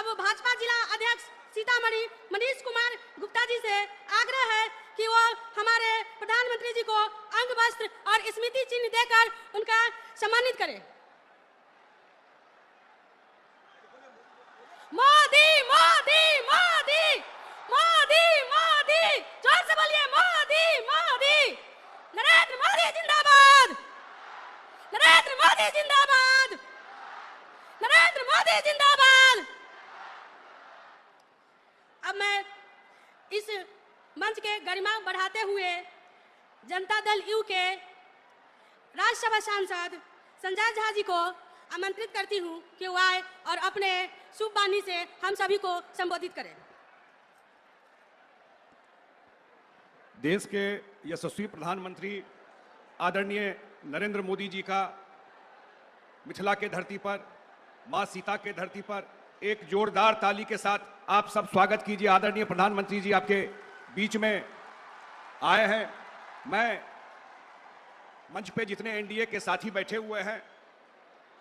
अब भाजपा जिला अध्यक्ष सीतामढ़ी मनीष कुमार गुप्ता जी से आग्रह है कि वो हमारे प्रधानमंत्री जी को अंग वस्त्र और स्मृति चिन्ह देकर उनका सम्मानित करें। मोदी मोदी मोदी मोदी मोदी, जोर से बोलिए मोदी मोदी। नरेंद्र मोदी जिंदाबाद, नरेंद्र मोदी जिंदाबाद, नरेंद्र मोदी जिंदाबाद। अब मैं इस मंच के गरिमा बढ़ाते हुए जनता दल यू के राज्यसभा सांसद संजय झा जी को आमंत्रित करती हूं कि वो आए और अपने शुभ वाणी से हम सभी को संबोधित करें। देश के यशस्वी प्रधानमंत्री आदरणीय नरेंद्र मोदी जी का मिथिला के धरती पर, मां सीता के धरती पर एक जोरदार ताली के साथ आप सब स्वागत कीजिए। आदरणीय प्रधानमंत्री जी आपके बीच में आए हैं। मैं मंच पे जितने एनडीए के साथी बैठे हुए हैं,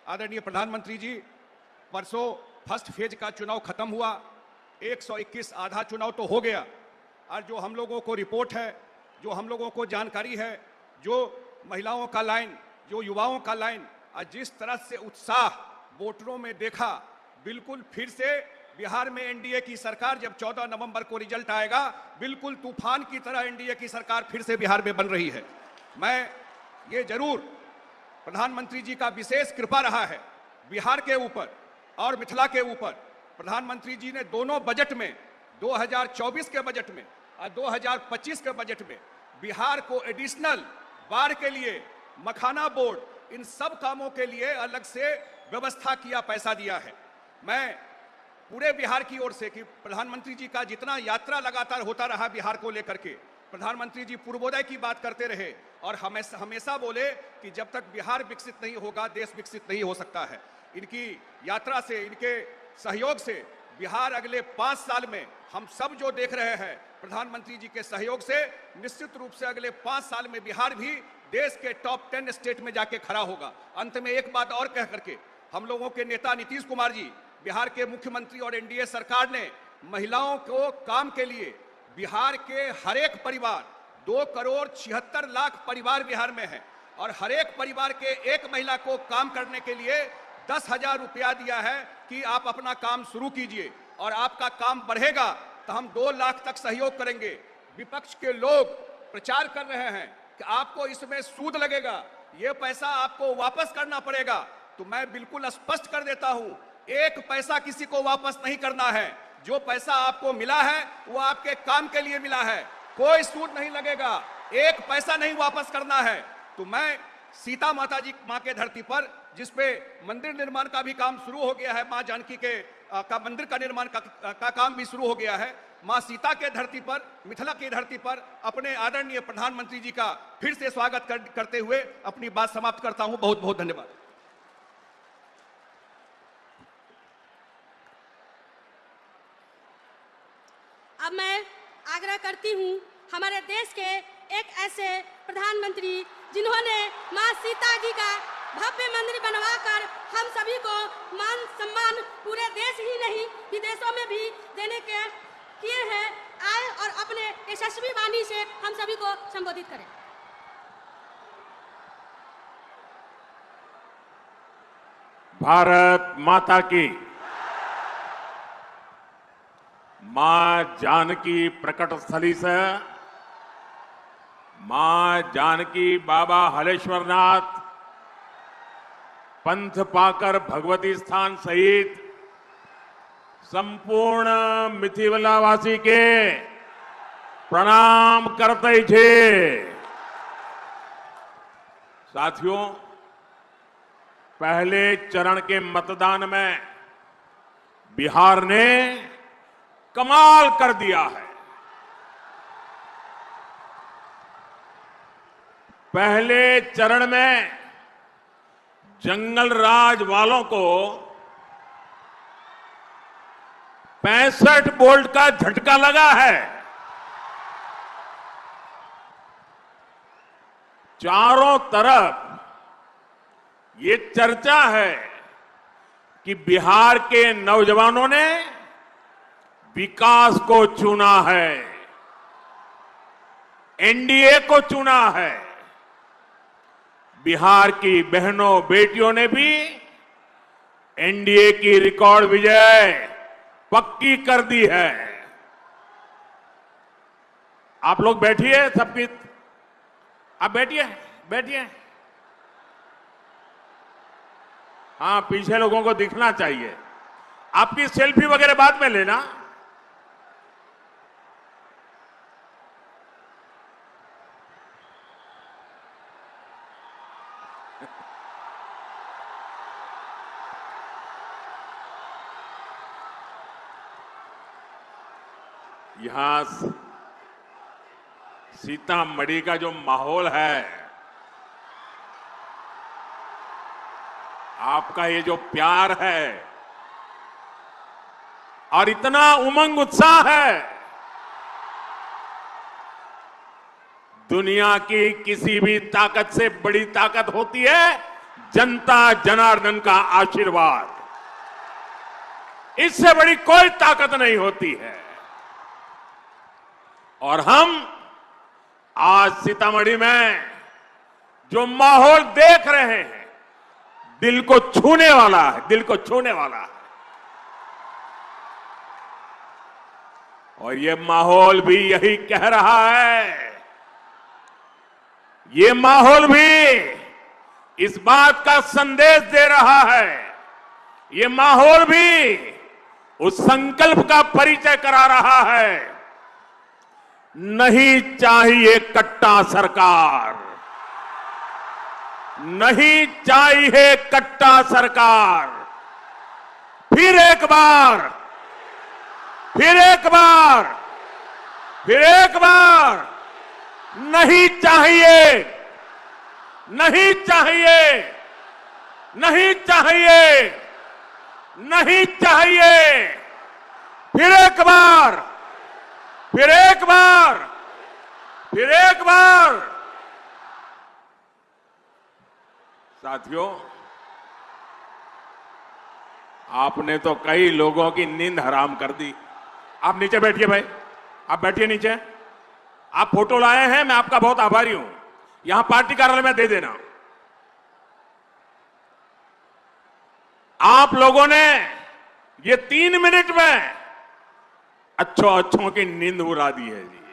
आदरणीय प्रधानमंत्री जी, परसों फर्स्ट फेज का चुनाव खत्म हुआ, 121 आधा चुनाव तो हो गया, और जो हम लोगों को रिपोर्ट है, जो हम लोगों को जानकारी है, जो महिलाओं का लाइन, जो युवाओं का लाइन, और जिस तरह से उत्साह वोटरों में देखा, बिल्कुल फिर से बिहार में एनडीए की सरकार, जब 14 नवंबर को रिजल्ट आएगा, बिल्कुल तूफान की तरह एनडीए की सरकार फिर से बिहार में बन रही है। मैं ये जरूर, प्रधानमंत्री जी का विशेष कृपा रहा है बिहार के ऊपर और मिथिला के ऊपर। प्रधानमंत्री जी ने दोनों बजट में, 2024 के बजट में और 2025 के बजट में, बिहार को एडिशनल बाढ़ के लिए, मखाना बोर्ड, इन सब कामों के लिए अलग से व्यवस्था किया, पैसा दिया है। मैं पूरे बिहार की ओर से, कि प्रधानमंत्री जी का जितना यात्रा लगातार होता रहा बिहार को लेकर के, प्रधानमंत्री जी पूर्वोदय की बात करते रहे और हमेशा बोले कि जब तक बिहार विकसित नहीं होगा, देश विकसित नहीं हो सकता है। इनकी यात्रा से, इनके सहयोग से बिहार अगले 5 साल में, हम सब जो देख रहे हैं, प्रधानमंत्री जी के सहयोग से निश्चित रूप से अगले 5 साल में बिहार भी देश के टॉप 10 स्टेट में जाके खड़ा होगा। अंत में एक बात और कह करके, हम लोगों के नेता नीतीश कुमार जी, बिहार के मुख्यमंत्री और एनडीए सरकार ने महिलाओं को काम के लिए, बिहार के हर एक परिवार, 2,76,00,000 परिवार बिहार में है, और हर एक परिवार के एक महिला को काम करने के लिए 10,000 रुपया दिया है कि आप अपना काम शुरू कीजिए, और आपका काम बढ़ेगा तो हम 2 लाख तक सहयोग करेंगे। विपक्ष के लोग प्रचार कर रहे हैं कि आपको इसमें सूद लगेगा, ये पैसा आपको वापस करना पड़ेगा, तो मैं बिल्कुल स्पष्ट कर देता हूं, एक पैसा किसी को वापस नहीं करना है। जो पैसा आपको मिला है वो आपके काम के लिए मिला है, कोई सूद नहीं लगेगा, एक पैसा नहीं वापस करना है। तो मैं सीता माता जी, मां के धरती पर, जिसपे मंदिर निर्माण का भी काम शुरू हो गया है, मां जानकी के का मंदिर का निर्माण का काम भी शुरू हो गया है, मां सीता के धरती पर, मिथिला की धरती पर अपने आदरणीय प्रधानमंत्री जी का फिर से स्वागत करते हुए अपनी बात समाप्त करता हूं। बहुत बहुत धन्यवाद। अब मैं आग्रह करती हूं हमारे देश के एक ऐसे प्रधानमंत्री जिन्होंने मां सीता जी का भव्य मंदिर बनवाकर हम सभी को मान सम्मान पूरे देश ही नहीं विदेशों में भी देने के किए हैं, आए और अपने यशस्वी वाणी से हम सभी को संबोधित करें। भारत माता की, मां जानकी प्रकट स्थली से, मां जानकी बाबा हलेश्वरनाथ पंथ पाकर भगवती स्थान सहित संपूर्ण मिथिलावासी के प्रणाम करते छे। साथियों, पहले चरण के मतदान में बिहार ने कमाल कर दिया है। पहले चरण में जंगल राज वालों को 65 वोल्ट का झटका लगा है। चारों तरफ ये चर्चा है कि बिहार के नौजवानों ने विकास को चुना है, एनडीए को चुना है। बिहार की बहनों बेटियों ने भी एनडीए की रिकॉर्ड विजय पक्की कर दी है। आप लोग बैठिए, सबकी आप बैठिए, बैठिए। हाँ, पीछे लोगों को दिखना चाहिए। आपकी सेल्फी वगैरह बाद में लेना। यहां सीतामढ़ी का जो माहौल है, आपका ये जो प्यार है और इतना उमंग उत्साह है, दुनिया की किसी भी ताकत से बड़ी ताकत होती है जनता जनार्दन का आशीर्वाद। इससे बड़ी कोई ताकत नहीं होती है। और हम आज सीतामढ़ी में जो माहौल देख रहे हैं, दिल को छूने वाला है, दिल को छूने वाला है। और ये माहौल भी यही कह रहा है, ये माहौल भी इस बात का संदेश दे रहा है, ये माहौल भी उस संकल्प का परिचय करा रहा है, नहीं चाहिए कट्टा सरकार, नहीं चाहिए कट्टा सरकार। फिर एक बार, फिर एक बार, फिर एक बार, नहीं चाहिए, नहीं चाहिए, नहीं चाहिए, नहीं चाहिए। फिर एक बार, फिर एक बार, फिर एक बार। साथियों, आपने तो कई लोगों की नींद हराम कर दी। आप नीचे बैठिए भाई, आप बैठिए नीचे। आप फोटो लाए हैं, मैं आपका बहुत आभारी हूं। यहां पार्टी कार्यालय में दे देना। आप लोगों ने ये 3 मिनट में अच्छों की नींद उड़ा दी है जी।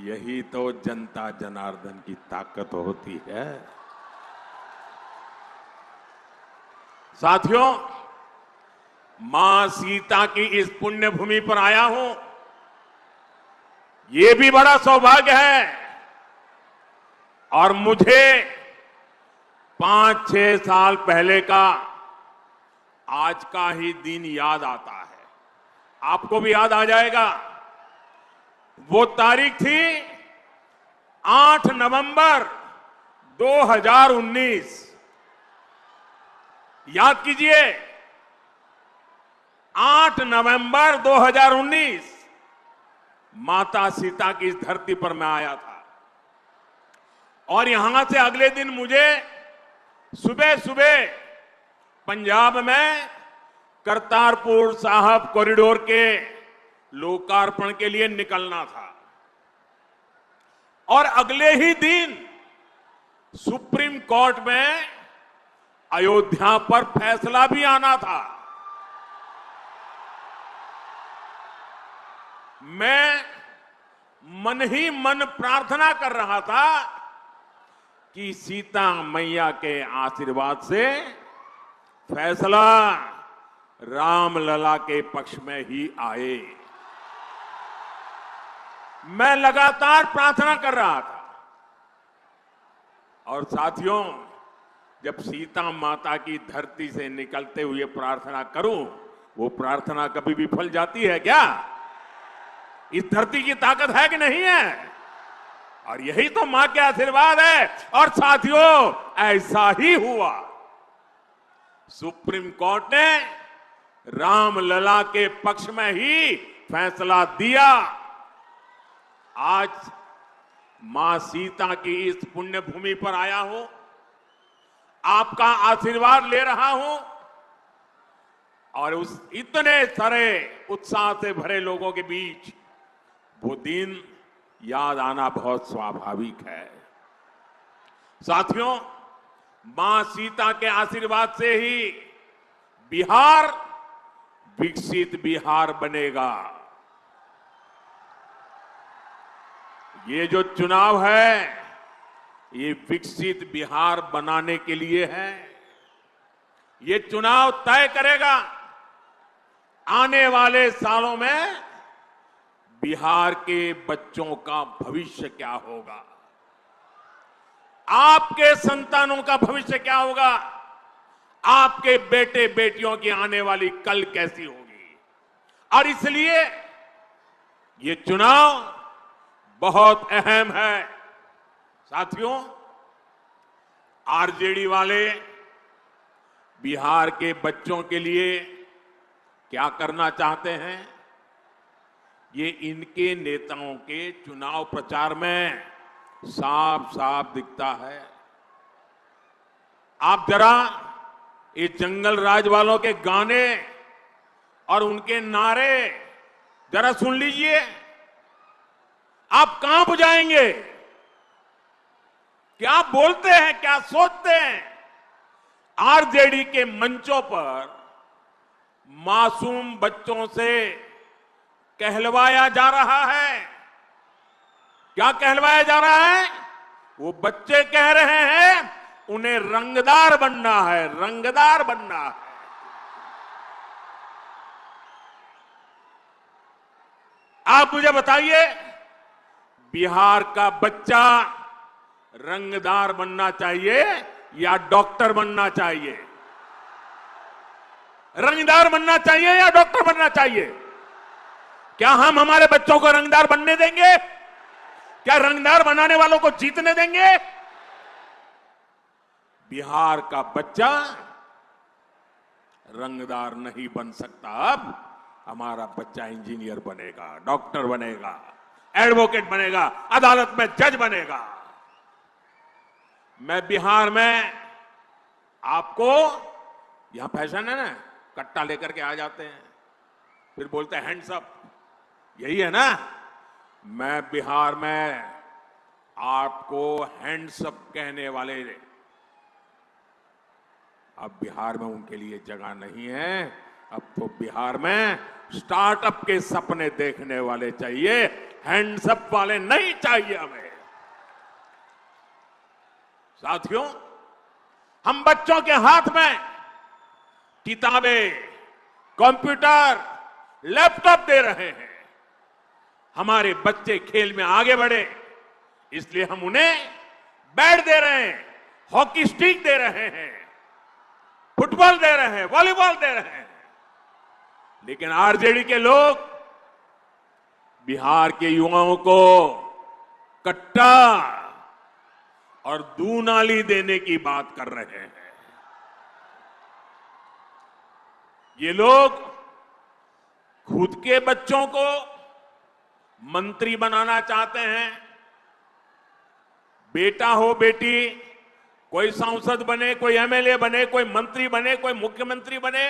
यही तो जनता जनार्दन की ताकत होती है। साथियों, मां सीता की इस पुण्य भूमि पर आया हूं, यह भी बड़ा सौभाग्य है। और मुझे 5-6 साल पहले का आज का ही दिन याद आता है। आपको भी याद आ जाएगा। वो तारीख थी 8 नवंबर 2019। याद कीजिए, 8 नवंबर 2019 माता सीता की इस धरती पर मैं आया था। और यहां से अगले दिन मुझे सुबह सुबह पंजाब में करतारपुर साहब कॉरिडोर के लोकार्पण के लिए निकलना था। और अगले ही दिन सुप्रीम कोर्ट में अयोध्या पर फैसला भी आना था। मैं मन ही मन प्रार्थना कर रहा था कि सीता मैया के आशीर्वाद से फैसला रामलला के पक्ष में ही आए। मैं लगातार प्रार्थना कर रहा था। और साथियों, जब सीता माता की धरती से निकलते हुए प्रार्थना करूं, वो प्रार्थना कभी भी फल जाती है क्या? इस धरती की ताकत है कि नहीं है? और यही तो मां के आशीर्वाद है। और साथियों, ऐसा ही हुआ। सुप्रीम कोर्ट ने रामलला के पक्ष में ही फैसला दिया। आज मां सीता की इस पुण्य भूमि पर आया हूं, आपका आशीर्वाद ले रहा हूं। और उस इतने सारे उत्साह से भरे लोगों के बीच वो दिन याद आना बहुत स्वाभाविक है। साथियों, मां सीता के आशीर्वाद से ही बिहार विकसित बिहार बनेगा। ये जो चुनाव है, ये विकसित बिहार बनाने के लिए है। ये चुनाव तय करेगा आने वाले सालों में बिहार के बच्चों का भविष्य क्या होगा, आपके संतानों का भविष्य क्या होगा, आपके बेटे बेटियों की आने वाली कल कैसी होगी। और इसलिए ये चुनाव बहुत अहम है। साथियों, आरजेडी वाले बिहार के बच्चों के लिए क्या करना चाहते हैं, ये इनके नेताओं के चुनाव प्रचार में साफ साफ दिखता है। आप जरा ये जंगल राज वालों के गाने और उनके नारे जरा सुन लीजिए, आप कांप जाएंगे। क्या बोलते हैं, क्या सोचते हैं। आरजेडी के मंचों पर मासूम बच्चों से कहलवाया जा रहा है। क्या कहलवाया जा रहा है? वो बच्चे कह रहे हैं उन्हें रंगदार बनना है, रंगदार बनना है। आप मुझे बताइए, बिहार का बच्चा रंगदार बनना चाहिए या डॉक्टर बनना चाहिए? रंगदार बनना चाहिए या डॉक्टर बनना चाहिए? क्या हम हमारे बच्चों को रंगदार बनने देंगे? क्या रंगदार बनाने वालों को जीतने देंगे? बिहार का बच्चा रंगदार नहीं बन सकता। अब हमारा बच्चा इंजीनियर बनेगा, डॉक्टर बनेगा, एडवोकेट बनेगा, अदालत में जज बनेगा। मैं बिहार में आपको, यहां फैशन है ना, कट्टा लेकर के आ जाते हैं, फिर बोलते हैं हैंड्स अप, यही है ना। मैं बिहार में आपको हैंड्स अप कहने वाले, अब बिहार में उनके लिए जगह नहीं है। अब तो बिहार में स्टार्टअप के सपने देखने वाले चाहिए, हैंड्स अप वाले नहीं चाहिए हमें। साथियों, हम बच्चों के हाथ में किताबें, कंप्यूटर, लैपटॉप दे रहे हैं। हमारे बच्चे खेल में आगे बढ़े, इसलिए हम उन्हें बैट दे रहे हैं, हॉकी स्टिक दे रहे हैं, फुटबॉल दे रहे हैं, वॉलीबॉल दे रहे हैं। लेकिन आरजेडी के लोग बिहार के युवाओं को कट्टा और दूनाली देने की बात कर रहे हैं। ये लोग खुद के बच्चों को मंत्री बनाना चाहते हैं। बेटा हो बेटी, कोई सांसद बने, कोई एमएलए बने, कोई मंत्री बने, कोई मुख्यमंत्री बने,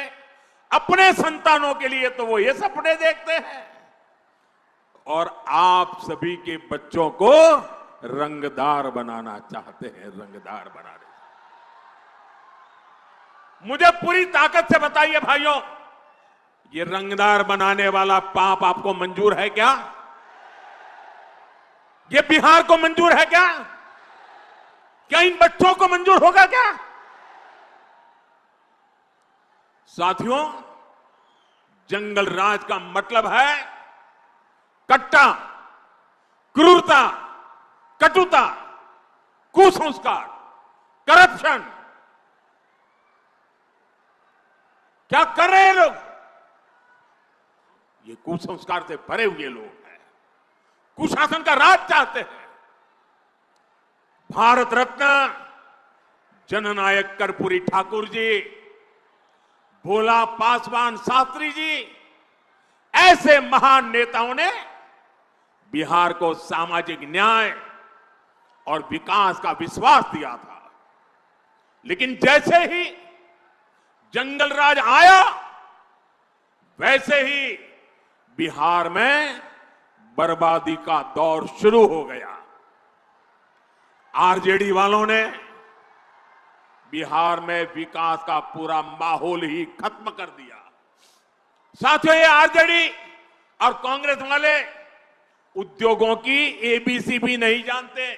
अपने संतानों के लिए तो वो ये सपने देखते हैं। और आप सभी के बच्चों को रंगदार बनाना चाहते हैं, रंगदार बनाने। मुझे पूरी ताकत से बताइए भाइयों, ये रंगदार बनाने वाला पाप आपको मंजूर है क्या? ये बिहार को मंजूर है क्या? क्या इन बच्चों को मंजूर होगा क्या? साथियों, जंगल राज का मतलब है कट्टा, क्रूरता, कटुता, कुसंस्कार, करप्शन। क्या कर रहे हैं लोग? ये कुसंस्कार से भरे हुए लोग हैं, कुशासन का राज चाहते हैं। भारत रत्न जननायक कर्पूरी ठाकुर जी, भोला पासवान शास्त्री जी, ऐसे महान नेताओं ने बिहार को सामाजिक न्याय और विकास का विश्वास दिया था। लेकिन जैसे ही जंगल राज आया, वैसे ही बिहार में बर्बादी का दौर शुरू हो गया। आरजेडी वालों ने बिहार में विकास का पूरा माहौल ही खत्म कर दिया। साथियों, ये आरजेडी और कांग्रेस वाले उद्योगों की एबीसी भी नहीं जानते।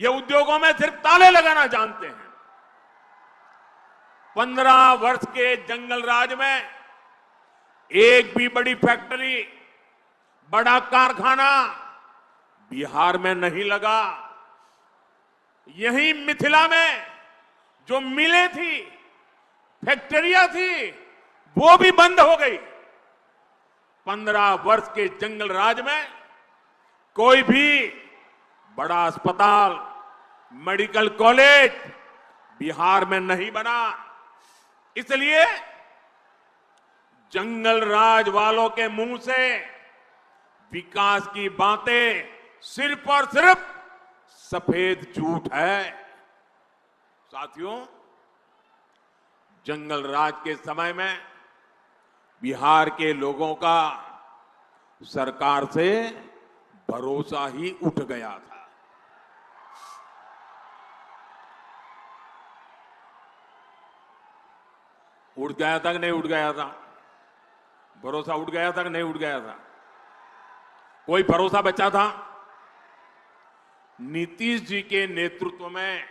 ये उद्योगों में सिर्फ ताले लगाना जानते हैं। 15 वर्ष के जंगल राज में एक भी बड़ी फैक्ट्री, बड़ा कारखाना बिहार में नहीं लगा। यही मिथिला में जो मिलें थी, फैक्ट्रियां थी, वो भी बंद हो गई। 15 वर्ष के जंगल राज में कोई भी बड़ा अस्पताल, मेडिकल कॉलेज बिहार में नहीं बना। इसलिए जंगल राज वालों के मुंह से विकास की बातें सिर्फ और सिर्फ सफेद झूठ है। साथियों, जंगल राज के समय में बिहार के लोगों का सरकार से भरोसा ही उठ गया था। उठ गया था कि नहीं उठ गया था? भरोसा उठ गया था कि नहीं उठ गया था? कोई भरोसा बचा था? नीतीश जी के नेतृत्व में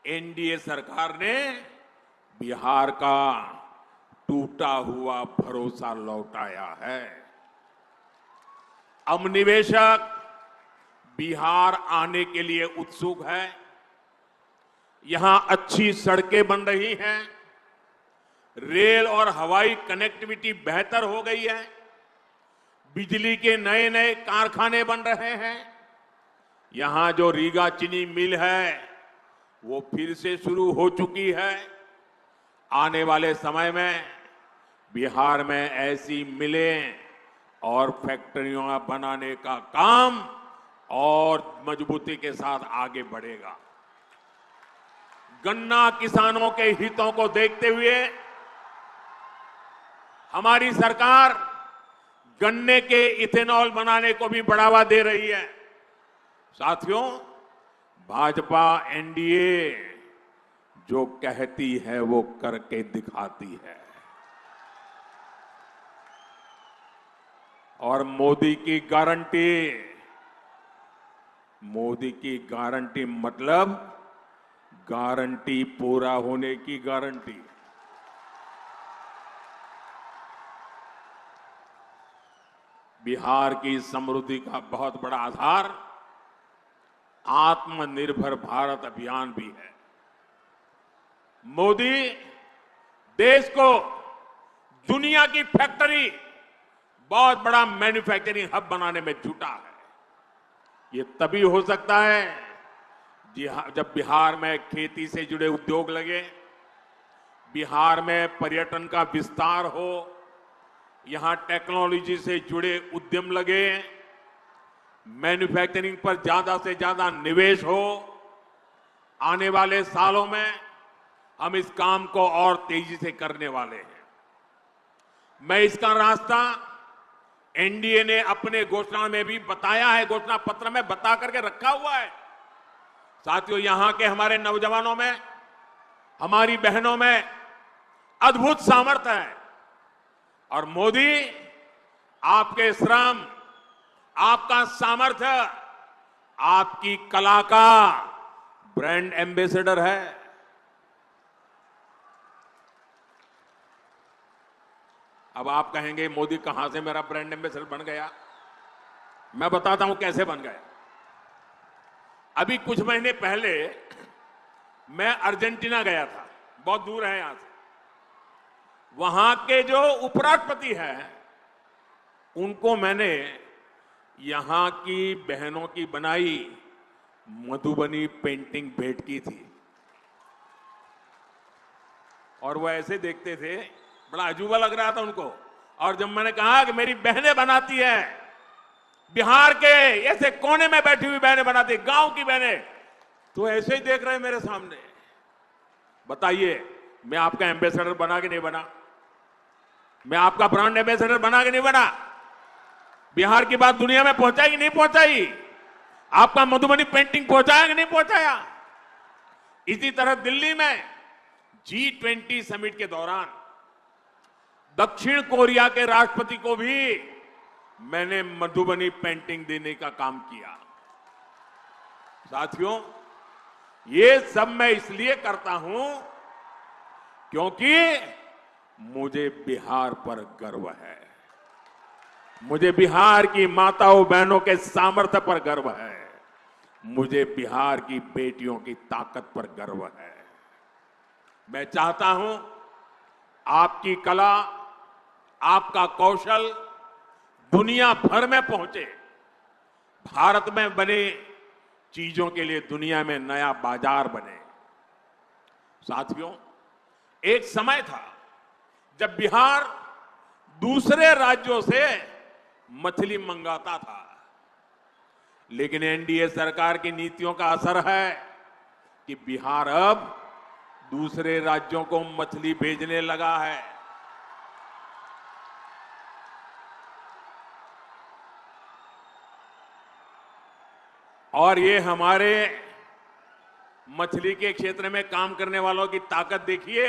एनडीए सरकार ने बिहार का टूटा हुआ भरोसा लौटाया है। अब निवेशक बिहार आने के लिए उत्सुक है। यहां अच्छी सड़कें बन रही हैं, रेल और हवाई कनेक्टिविटी बेहतर हो गई है, बिजली के नए नए कारखाने बन रहे हैं। यहां जो रीगा चीनी मिल है वो फिर से शुरू हो चुकी है। आने वाले समय में बिहार में ऐसी मिलें और फैक्ट्रियां बनाने का काम और मजबूती के साथ आगे बढ़ेगा। गन्ना किसानों के हितों को देखते हुए हमारी सरकार गन्ने के इथेनॉल बनाने को भी बढ़ावा दे रही है। साथियों, भाजपा एनडीए जो कहती है वो करके दिखाती है। और मोदी की गारंटी मतलब गारंटी पूरा होने की गारंटी। बिहार की समृद्धि का बहुत बड़ा आधार आत्मनिर्भर भारत अभियान भी है। मोदी देश को दुनिया की फैक्ट्री, बहुत बड़ा मैन्युफैक्चरिंग हब बनाने में जुटा है। ये तभी हो सकता है जब बिहार में खेती से जुड़े उद्योग लगे, बिहार में पर्यटन का विस्तार हो, यहां टेक्नोलॉजी से जुड़े उद्यम लगे, मैन्युफैक्चरिंग पर ज्यादा से ज्यादा निवेश हो। आने वाले सालों में हम इस काम को और तेजी से करने वाले हैं। मैं इसका रास्ता एनडीए ने अपने घोषणा में भी बताया है, घोषणा पत्र में बता करके रखा हुआ है। साथियों, यहां के हमारे नौजवानों में, हमारी बहनों में अद्भुत सामर्थ्य है और मोदी आपके श्रम, आपका सामर्थ्य, आपकी कला का ब्रांड एम्बेसडर है। अब आप कहेंगे मोदी कहां से मेरा ब्रांड एम्बेसडर बन गया? मैं बताता हूं कैसे बन गया। अभी कुछ महीने पहले मैं अर्जेंटीना गया था, बहुत दूर है यहां से। वहां के जो उपराष्ट्रपति हैं उनको मैंने यहां की बहनों की बनाई मधुबनी पेंटिंग भेंट की थी और वो ऐसे देखते थे, बड़ा अजूबा लग रहा था उनको। और जब मैंने कहा कि मेरी बहनें बनाती हैं, बिहार के ऐसे कोने में बैठी हुई बहनें बनाती, गांव की बहनें, तो ऐसे ही देख रहे हैं मेरे सामने। बताइए, मैं आपका एम्बेसडर बना कि नहीं बना? मैं आपका ब्रांड एम्बेसडर बना कि नहीं बना? बिहार की बात दुनिया में पहुंचाई कि नहीं पहुंचाई? आपका मधुबनी पेंटिंग पहुंचाया कि नहीं पहुंचाया? इसी तरह दिल्ली में G20 समिट के दौरान दक्षिण कोरिया के राष्ट्रपति को भी मैंने मधुबनी पेंटिंग देने का काम किया। साथियों, ये सब मैं इसलिए करता हूं क्योंकि मुझे बिहार पर गर्व है। मुझे बिहार की माताओं बहनों के सामर्थ्य पर गर्व है। मुझे बिहार की बेटियों की ताकत पर गर्व है। मैं चाहता हूं आपकी कला, आपका कौशल दुनिया भर में पहुंचे। भारत में बने चीजों के लिए दुनिया में नया बाजार बने। साथियों, एक समय था जब बिहार दूसरे राज्यों से मछली मंगाता था, लेकिन एनडीए सरकार की नीतियों का असर है कि बिहार अब दूसरे राज्यों को मछली भेजने लगा है। और ये हमारे मछली के क्षेत्र में काम करने वालों की ताकत देखिए।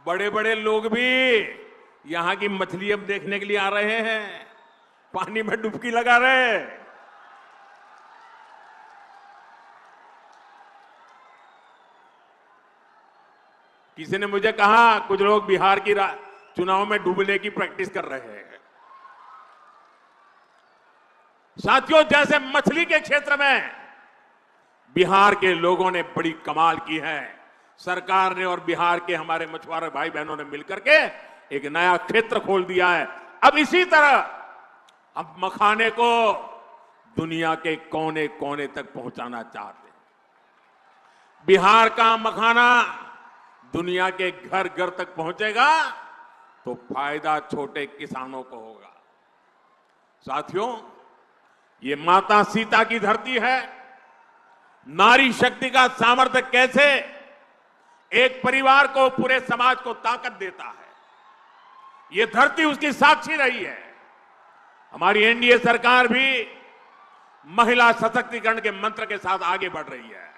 बड़े बड़े लोग भी यहां की मछली अब देखने के लिए आ रहे हैं, पानी में डुबकी लगा रहे हैं। किसी ने मुझे कहा कुछ लोग बिहार की चुनाव में डूबने की प्रैक्टिस कर रहे हैं। साथियों, जैसे मछली के क्षेत्र में बिहार के लोगों ने बड़ी कमाल की है, सरकार ने और बिहार के हमारे मछुआरे भाई बहनों ने मिलकर के एक नया क्षेत्र खोल दिया है। अब इसी तरह हम मखाने को दुनिया के कोने कोने तक पहुंचाना चाहते हैं। बिहार का मखाना दुनिया के घर घर तक पहुंचेगा तो फायदा छोटे किसानों को होगा। साथियों, ये माता सीता की धरती है। नारी शक्ति का सामर्थ्य कैसे एक परिवार को, पूरे समाज को ताकत देता है, ये धरती उसकी साक्षी रही है। हमारी एनडीए सरकार भी महिला सशक्तिकरण के मंत्र के साथ आगे बढ़ रही है।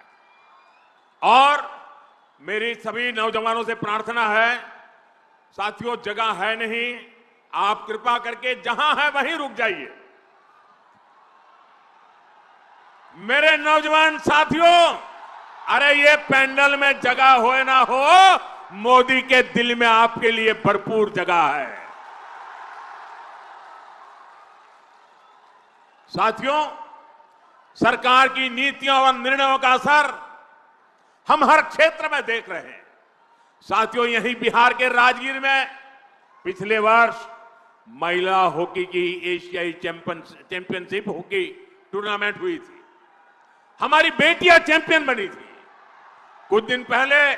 और मेरी सभी नौजवानों से प्रार्थना है, साथियों, जगह है नहीं, आप कृपा करके जहां है वहीं रुक जाइए। मेरे नौजवान साथियों, अरे ये पैंडल में जगह हो ना हो, मोदी के दिल में आपके लिए भरपूर जगह है। साथियों, सरकार की नीतियों और निर्णयों का असर हम हर क्षेत्र में देख रहे हैं। साथियों, यही बिहार के राजगीर में पिछले वर्ष महिला हॉकी की एशियाई चैंपियनशिप हॉकी टूर्नामेंट हुई थी। हमारी बेटियां चैंपियन बनी थी। कुछ दिन पहले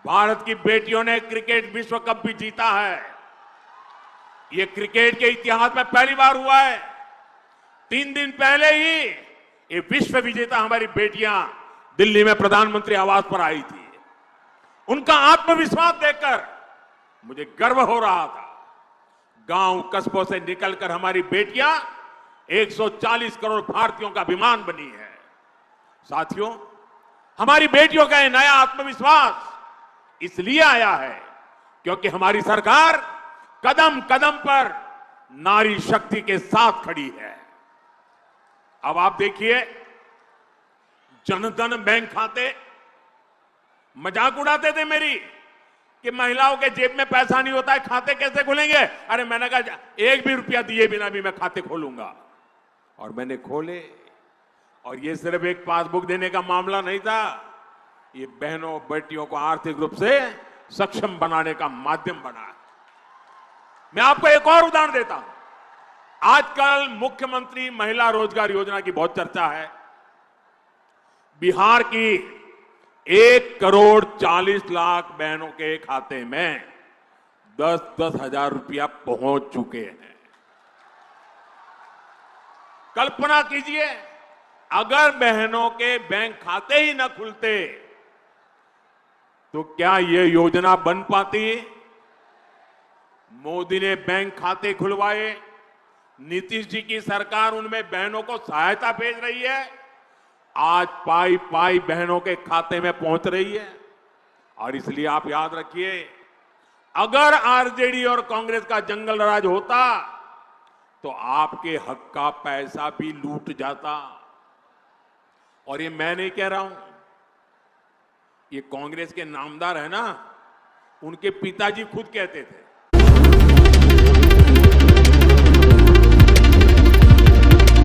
भारत की बेटियों ने क्रिकेट विश्व कप भी जीता है। यह क्रिकेट के इतिहास में पहली बार हुआ है। 3 दिन पहले ही ये विश्व विजेता हमारी बेटियां दिल्ली में प्रधानमंत्री आवास पर आई थी। उनका आत्मविश्वास देखकर मुझे गर्व हो रहा था। गांव कस्बों से निकलकर हमारी बेटियां 140 करोड़ भारतीयों का अभिमान बनी है। साथियों, हमारी बेटियों का यह नया आत्मविश्वास इसलिए आया है क्योंकि हमारी सरकार कदम कदम पर नारी शक्ति के साथ खड़ी है। अब आप देखिए, जनधन बैंक खाते, मजाक उड़ाते थे मेरी कि महिलाओं के जेब में पैसा नहीं होता है, खाते कैसे खुलेंगे? अरे मैंने कहा 1 भी रुपया दिए बिना भी मैं खाते खोलूंगा। और मैंने खोले। और ये सिर्फ एक पासबुक देने का मामला नहीं था, ये बहनों बेटियों को आर्थिक रूप से सक्षम बनाने का माध्यम बना। मैं आपको एक और उदाहरण देता हूं। आजकल मुख्यमंत्री महिला रोजगार योजना की बहुत चर्चा है। बिहार की 1,40,00,000 बहनों के खाते में 10-10 हजार रुपया पहुंच चुके हैं। कल्पना कीजिए, अगर बहनों के बैंक खाते ही न खुलते तो क्या यह योजना बन पाती? मोदी ने बैंक खाते खुलवाए, नीतीश जी की सरकार उनमें बहनों को सहायता भेज रही है। आज पाई पाई बहनों के खाते में पहुंच रही है। और इसलिए आप याद रखिए, अगर आरजेडी और कांग्रेस का जंगल राज होता तो आपके हक का पैसा भी लूट जाता। और ये मैं नहीं कह रहा हूं, ये कांग्रेस के नामदार है ना, उनके पिताजी खुद कहते थे